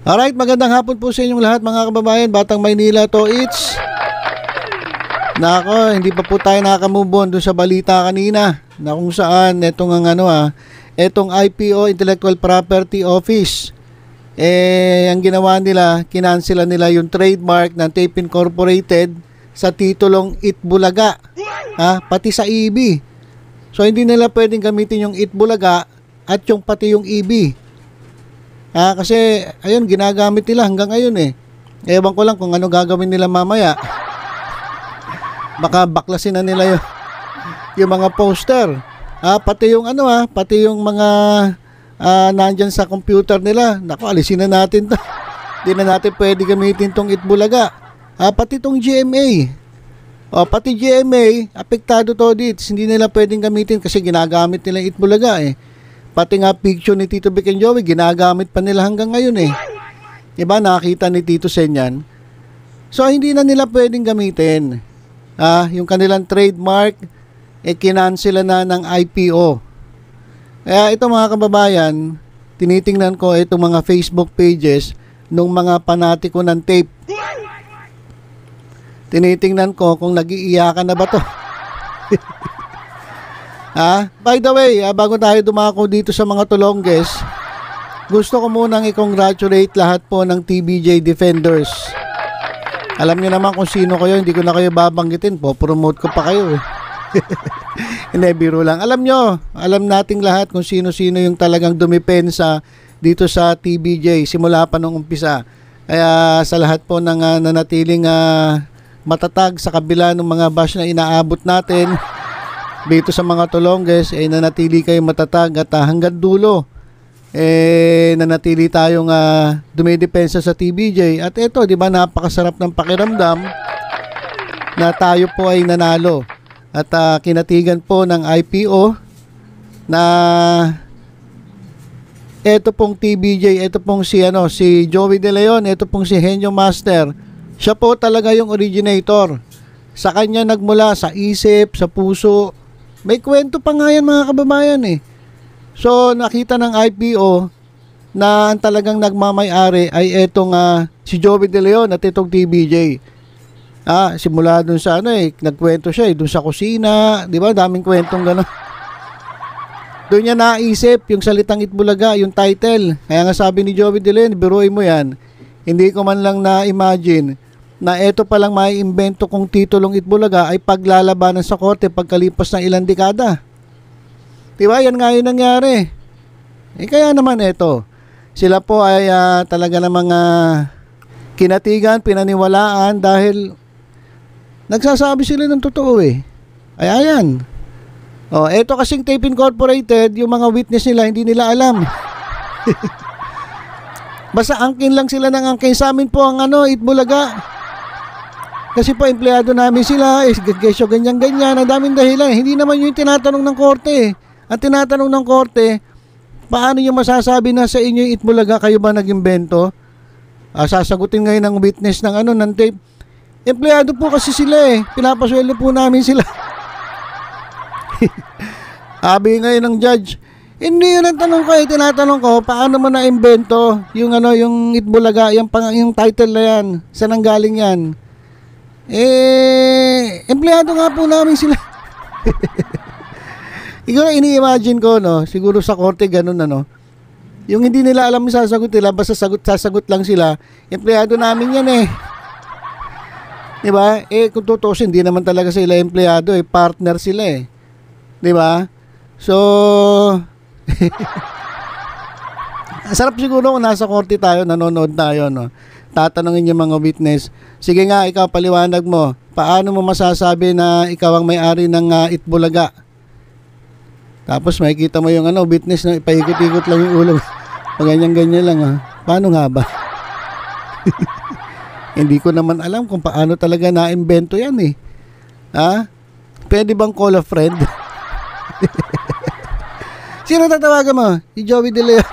Alright, magandang hapon po sa inyong lahat mga kababayan. Batang Maynila to it's. Nako, hindi pa po tayo nakakamove on dun sa balita kanina na kung saan etong etong IPO, Intellectual Property Office, ang ginawa nila, kinansela nila yung trademark ng Tape Incorporated sa titulong Itbulaga, pati sa EB. So hindi nila pwedeng gamitin yung Itbulaga at yung pati yung EB. Kasi ayun, ginagamit nila hanggang ngayon eh. Ewan ko lang kung ano gagawin nila mamaya. Baka baklasin na nila yung mga poster. Pati yung pati yung mga nandyan sa computer nila. Naku, alisin na natin to. Hindi na natin pwede gamitin tong Itbulaga. Pati tong GMA. Pati GMA, apektado to dito. Hindi nila pwedeng gamitin kasi ginagamit nila Itbulaga eh. Pati nga picture ni Tito Vic and Joey, ginagamit pa nila hanggang ngayon eh. Diba, nakakita ni Tito Sen yan. So, hindi na nila pwedeng gamitin. Yung kanilang trademark, kinansela na ng IPO. Kaya ito mga kababayan, tinitingnan ko itong mga Facebook pages ng mga panatiko ng tape. Tinitingnan ko kung nag-iiyakan na ba to. By the way, bago tayo dumako dito sa mga tulongges, gusto ko munang i-congratulate lahat po ng TBJ Defenders. Alam niyo naman kung sino kayo, hindi ko na kayo babanggitin po, promote ko pa kayo. Hindi, biro lang. Alam nating lahat kung sino-sino yung talagang dumipensa dito sa TBJ simula pa nung umpisa. Kaya sa lahat po ng nanatiling matatag sa kabila ng mga bash na inaabot natin dito sa mga tulongges, nanatili kayo matatag at hanggang dulo nanatili tayong dumidepensa sa TBJ. At ito, di ba, napakasarap ng pakiramdam na tayo po ay nanalo at kinatigan po ng IPO na ito pong TBJ, ito pong si Joey De Leon, ito pong si Henyo Master. Siya po talaga yung originator. Sa kanya nagmula, sa isip, sa puso. May kwento pa nga yan mga kababayan eh. So nakita ng IPO na ang talagang nagmamay-ari ay etong si Joey De Leon at itong TBJ. Simula dun sa nagkwento siya dun sa kusina, di ba? Daming kwentong gano'n. Doon niya naisip yung salitang Itbulaga, yung title. Kaya nga sabi ni Joey De Leon, biruin mo yan. Hindi ko man lang na-imagine na eto palang maiimbento kong titulong Itbulaga ay paglalabanan sa korte pagkalipas ng ilang dekada. Diba? Yan nga yung nangyari. Kaya naman eto, sila po ay talaga namang kinatigan, pinaniwalaan dahil nagsasabi sila ng totoo eh. Ay ayan. Eto kasing Tape Incorporated, yung mga witness nila hindi nila alam. Basta angkin lang sila ng angkin. Sa amin po ang Itbulaga. Kasi po empleyado namin sila, kesyo ganyan-ganyan, ang daming dahilan. Hindi naman yung tinatanong ng korte. Ang tinatanong ng korte, paano yung masasabi na sa inyo yung Itbulaga, kayo ba nag-imbento? Sasagutin ngayon ng witness ng tape. Empleyado po kasi sila eh. Pinapasweldo po namin sila. Sabi ngayon ng judge, hindi yun ang tanong ko eh. Tinatanong ko, paano mo na-imbento yung yung Itbulaga, yung title na yan. Saan ang galing yan? Empleyado nga po namin sila. Siguro ini-imagine ko, siguro sa korte ganun yung hindi nila alam yung sasagot nila, basta sasagot lang sila. Empleyado namin yan eh. Diba? Kung tutusin, hindi naman talaga sila empleyado eh, partner sila eh. Diba? So sarap siguro kung nasa korte tayo, nanonood tayo, tatanungin yung mga witness, sige nga, ikaw paliwanag mo, paano mo masasabi na ikaw ang may-ari ng Itbulaga? Tapos makikita mo yung witness na ipaikot-ikot lang yung ulo. Ganyan-ganyan lang Paano nga ba? Hindi ko naman alam kung paano talaga na-imbento yan eh. Pwede bang call a friend? Sino tatawagan mo? Si Joey De Leon.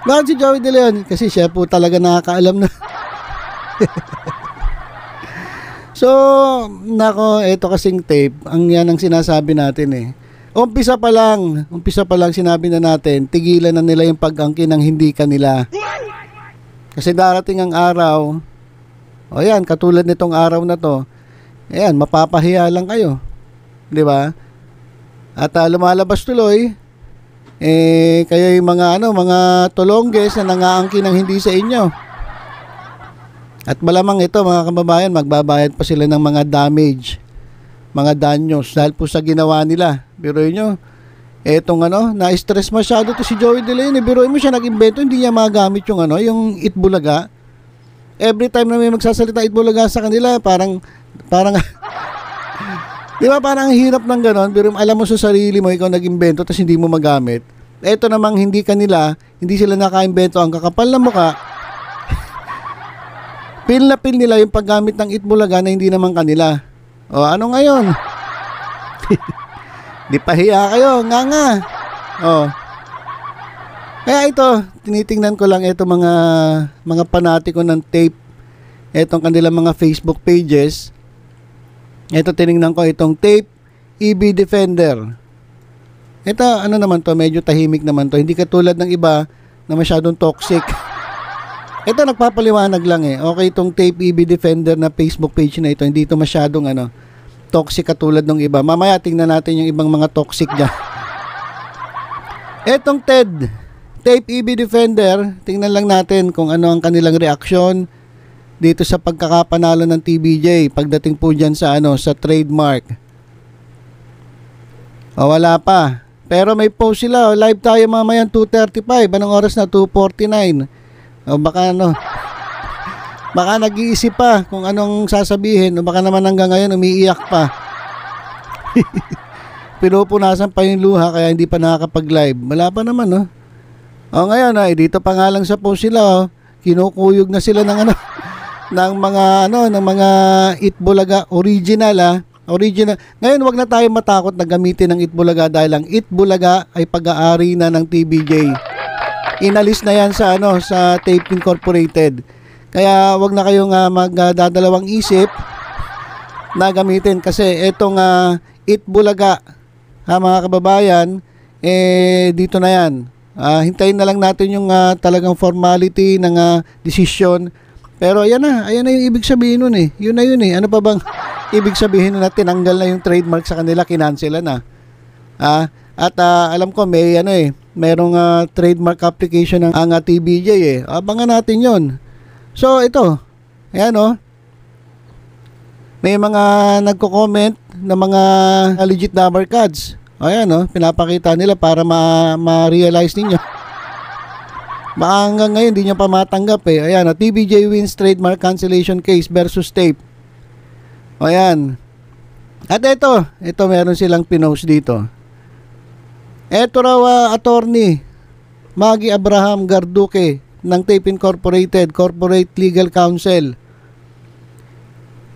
Bakit si Joey De Leon? Kasi siya po talaga nakakaalam na. So, eto kasing tape, yan ang sinasabi natin eh. Umpisa pa lang sinabi na natin, tigilan na nila yung pag-angkin ng hindi kanila. Kasi darating ang araw, o yan, katulad nitong araw na to, ayan, mapapahiya lang kayo. Di ba? At lumalabas tuloy, kayo yung mga tulongges na nangaangkin ng hindi sa inyo. At malamang ito, mga kababayan, magbabayad pa sila ng mga damage, mga danyos dahil po sa ginawa nila. Biruin nyo, etong na-stress masyado to si Joey De Leon. Biruin mo siya nag-invento, hindi niya magamit yung yung Itbulaga. Every time na may magsasalita Itbulaga sa kanila, parang di ba parang hirap ng ganon. Pero alam mo sa sarili mo, ikaw nag-invento tapos hindi mo magamit. Eto namang hindi kanila, hindi sila naka-invento, ang kakapal na muka. Pil na pil nila yung paggamit ng Itbulaga na hindi naman kanila. O ano ngayon? Di pahiya kayo, nga. Oh. Kaya ito, tinitingnan ko lang ito mga panatiko ng tape. Itong kanilang mga Facebook pages. Ito tiningnan ko itong tape EB Defender. Ito ano naman to, medyo tahimik naman to. Hindi katulad ng iba na masyadong toxic. Ito nagpapaliwanag lang Okay, itong tape EB Defender na Facebook page na ito, hindi ito masyadong toxic katulad ng iba. Mamaya tingnan natin yung ibang mga toxic dyan. Etong Tape EB Defender, tingnan lang natin kung ano ang kanilang reaksyon dito sa pagkakapanalo ng TBJ pagdating po dyan sa sa trademark. Wala pa. Pero may post sila. Live tayo mamaya 2:35. Anong oras na? 2:49. Baka baka nag-iisip pa kung anong sasabihin, o baka naman hanggang ngayon umiiyak pa. Pinupunasan pa yung luha kaya hindi pa nakakapag-live. Wala pa naman ngayon dito pa nga lang sa post sila kinukuyog na sila ng ng mga Itbulaga original original. Ngayon wag na tayo matakot na gamitin ng Itbulaga dahil ang Itbulaga ay pag-aari na ng TBJ. Inalis na yan sa sa Tape Incorporated. Kaya wag na kayong magdadalawang isip na gamitin kasi etong Itbulaga mga kababayan dito na yan. Hintayin na lang natin yung talagang formality ng decision. Pero ayan na yung ibig sabihin nun Yun na yun Ano pa bang ibig sabihin nun na tinanggal na yung trademark sa kanila, kinansela na. At alam ko may merong trademark application ng TBJ Abangan natin yon. So ito, ayan may mga nagko-comment na mga legit number cards. Ayan pinapakita nila para ma-realize ninyo. Baka hanggang ngayon hindi nyo pa matanggap Ayan TBJ wins trademark cancellation case versus Tape. Ayan. At ito meron silang pinost dito. Ito raw attorney Maggie Abraham Garduque ng Tape Incorporated Corporate Legal Counsel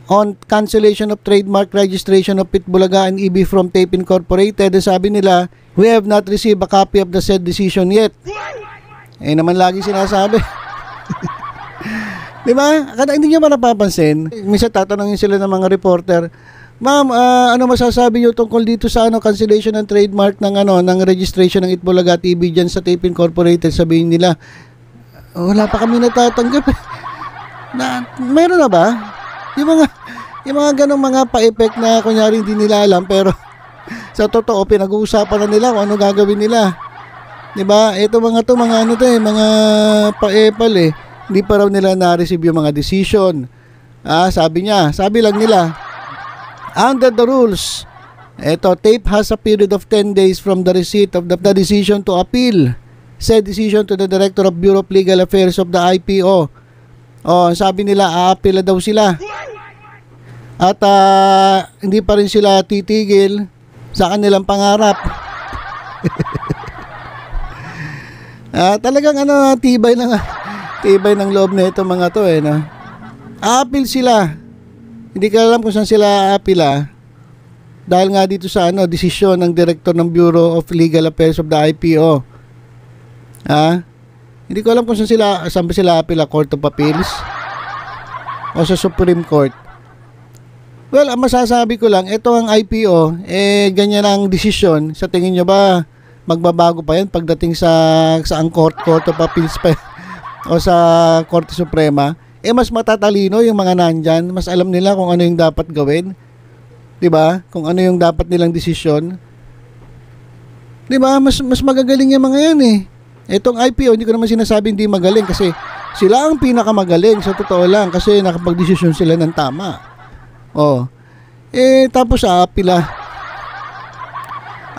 on cancellation of trademark registration of Itbulaga and EB from Tape Incorporated. Sabi nila, we have not received a copy of the said decision yet. Naman lagi sinasabi. Di ba? Hindi nyo ba napapansin? Minsan tatanungin sila ng mga reporter, ma'am, ano masasabi nyo tungkol dito sa cancellation ng trademark ng registration ng Itbulaga at EB dyan sa Tape Incorporated? Sabihin nila, wala pa kami natatanggap meron na ba? Yung mga ganong mga pa-effect na kunyari hindi nila alam pero sa totoo pinag-uusapan na nila kung ano gagawin nila. 'Di ba? Ito mga mga pa-epal Hindi pa raw nila na-receive yung mga decision. Sabi lang nila, under the rules, Tape has a period of 10 days from the receipt of the decision to appeal said decision to the Director of Bureau of Legal Affairs of the IPO. Sabi nila aapila daw sila. At hindi pa rin sila titigil sa kanilang pangarap. Talagang tibay ng loob na ito mga to Aapil sila. Hindi ka alam kung saan sila aapila. Dahil nga dito sa desisyon ng Director ng Bureau of Legal Affairs of the IPO. Hindi ko alam kung saan ba sila apila, Court of Appeals o sa Supreme Court. Well, ang masasabi ko lang, ito ang IPO, ganyan ang desisyon. Sa tingin nyo ba, magbabago pa yan pagdating sa ang Court of Appeals pa? o sa Korte Suprema, mas matatalino yung mga nandyan, mas alam nila kung ano yung dapat gawin, 'di ba? Kung ano yung dapat nilang desisyon. 'Di ba? Mas magagaling yung mga yan eh. Etong IPO, hindi ko naman sinasabing hindi magaling kasi sila ang pinakamagaling sa totoo lang kasi nakapagdesisyon sila ng tama. Tapos pila.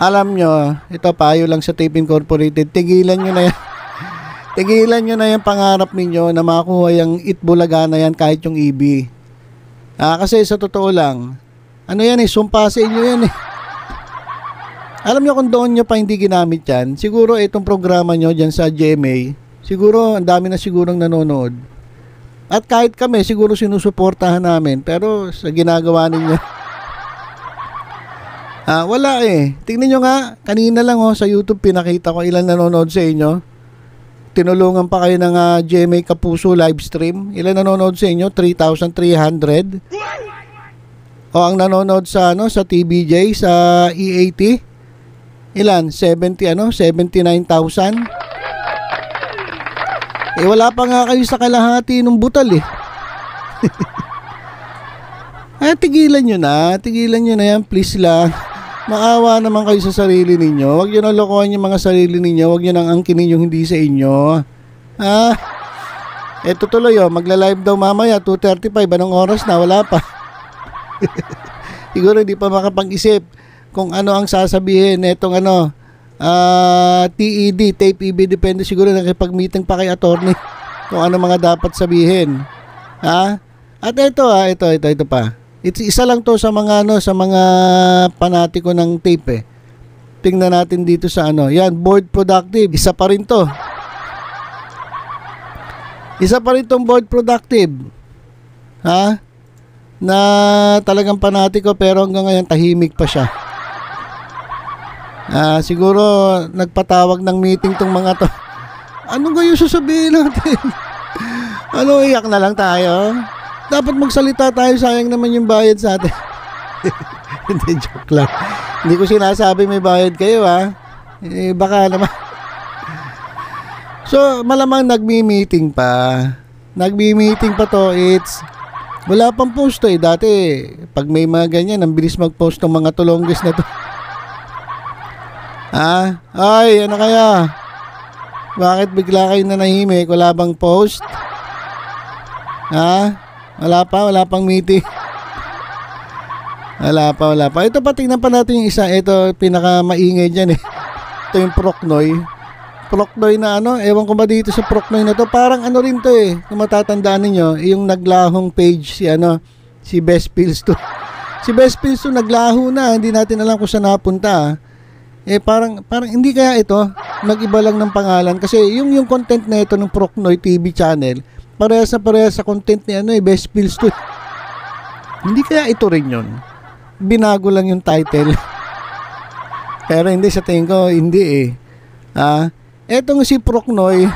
Alam nyo, ito payo lang sa Tape Incorporated, tigilan nyo na yan. Tigilan nyo na yung pangarap ninyo na makuha yung Itbulaga na yan kahit yung EB. Kasi sa totoo lang, ano yan sumpa sa inyo yan Alam nyo kung doon nyo pa hindi ginamit yan, siguro itong programa nyo dyan sa GMA, siguro ang dami na sigurong nanonood. At kahit kami, siguro sinusuportahan namin, pero sa ginagawa ninyo, wala Tingnan nyo nga, kanina lang sa YouTube pinakita ko ilan nanonood sa inyo. Tinulungan pa kayo ng GMA Kapuso live stream. Ilan nanonood sa inyo? 3,300. Ang nanonood sa sa TBJ sa EAT. Ilan? 79,000. Wala pa nga kayo sa kalahati ng butal tigilan nyo na yan, please lang. Maawa naman kayo sa sarili ninyo. Huwag nyo nang lokohan yung mga sarili ninyo. Huwag nyo nang angkinin yung hindi sa inyo. Eto tuloy magla-live daw mamaya 2:35. Anong oras na? Wala pa. Siguro hindi pa makapag-isip kung ano ang sasabihin netong TED, Tape EB, depende siguro nakipag-meeting pa kay attorney kung ano mga dapat sabihin. At ito pa. Isa lang to sa mga sa mga panatiko ng tape Tingnan natin dito sa yan, board productive. Isa pa rin to. Isa pa rin tong board productive. Na talagang panatiko pero hanggang ngayon tahimik pa siya. Siguro nagpatawag ng meeting tong mga to. Ano kayo sasabihin natin? Iyak na lang tayo? Dapat magsalita tayo, sayang naman yung bayad sa atin. Hindi, joke lang. Hindi ko sinasabi may bayad kayo baka naman. So malamang nagmi-meeting pa. Nagmi-meeting pa to. Wala pang post dati pag may mga ganyan ang bilis mag-post ng mga tulonggis na to. Ay, ano kaya? Bakit bigla kayo nanahimik? Wala bang post? Wala pang meeting. Wala pa. Ito pa, tingnan pa natin yung isa. Ito, pinaka-maingay dyan Ito yung Procnoy. Procnoy na ewan ko ba dito sa Procnoy na to. Parang rin to kung matatandaan ninyo, yung naglahong page si Best Pills to. Si Best Pills to naglaho na. Hindi natin alam kung saan napunta. Parang hindi kaya ito nag-iba lang ng pangalan kasi yung content na ito ng Procnoy TV channel parehas sa content ni Best Pills to. Hindi kaya ito rin yun. Binago lang yung title. Pero hindi, sa tingin ko hindi etong si Procnoy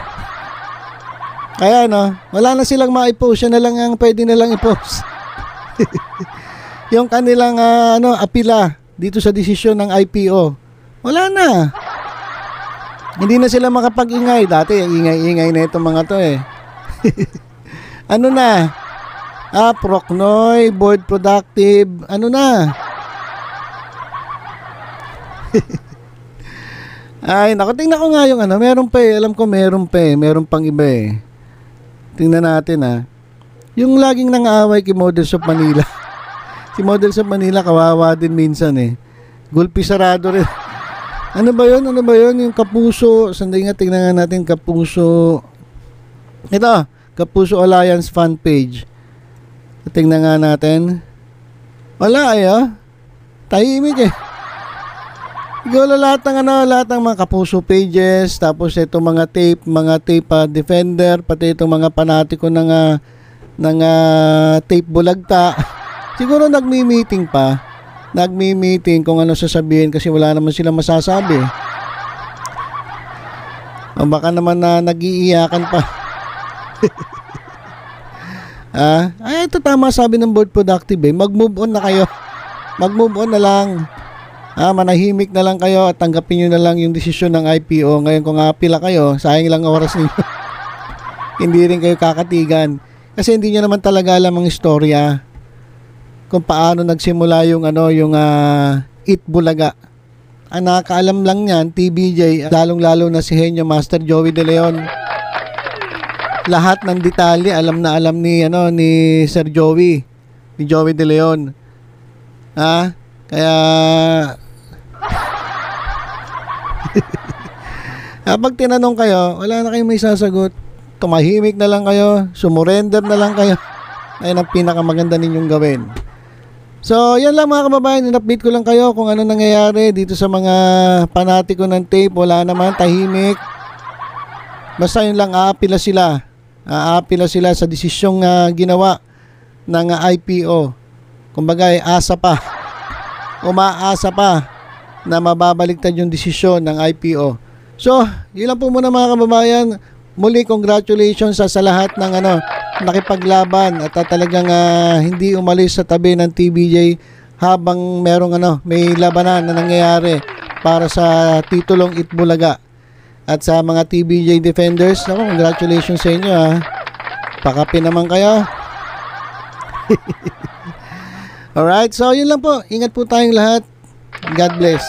kaya wala na silang ma-post, siya na lang ang pwede na lang i-post. Yung kanilang apila dito sa desisyon ng IPO, wala na. Hindi na sila makapag-ingay. Dati ingay-ingay na itong mga to Procnoy, board productive, Ay, naku, tingnan ko nga yung meron pa alam ko meron pang iba Tingnan natin yung laging nang-aaway kay Models of Manila. Si Models of Manila kawawa din minsan Gulpi sarado rin. Ano ba yun? Yung Kapuso, sandali nga, tingnan nga natin Kapuso. Ito, Kapuso Alliance fan page. Tingnan nga natin. Wala tahimik Ikaw lahat ng mga Kapuso pages, tapos itong mga tape defender, pati itong mga panatiko ng tape bulagta. Siguro nagmi-meeting pa. Nagmi-meeting kung ano sasabihin kasi wala naman silang masasabi. O baka naman na nag-iiyakan pa. Ito tama sabi ng board productive mag-move on na kayo. Mag-move on na lang. Manahimik na lang kayo at tanggapin nyo na lang yung desisyon ng IPO. Ngayon kung pila kayo, sayang lang oras ninyo. Hindi rin kayo kakatigan. Kasi hindi nyo naman talaga alam ang istorya kung paano nagsimula yung Eat Bulaga. Ang nakakaalam lang niyan, TBJ, lalong-lalo na si Henyo Master Joey De Leon. Lahat ng detalye alam na alam ni Sir Joey, ni Joey De Leon. Kaya kapag tinanong kayo, wala na kayong may sasagot. Tumahimik na lang kayo, sumurrender na lang kayo. Ayun ang pinakamaganda ninyong gawin. So, yan lang mga kababayan, in-update ko lang kayo kung ano nangyayari dito sa mga panatiko ng tape. Wala naman, tahimik. Basta yun lang, aapila sila. Aapila sila sa desisyong ginawa ng IPO. Kumbaga, asa pa. Umaasa pa na mababaligtad yung desisyon ng IPO. So, yun lang po muna mga kababayan. Muli, congratulations sa lahat ng nakipaglaban at talagang hindi umalis sa tabi ng TBJ habang may labanan na nangyayari para sa titulong Eat Bulaga. At sa mga TBJ defenders, congratulations sa inyo Pakapi naman kayo. Alright, so yun lang po. Ingat po tayong lahat. God bless.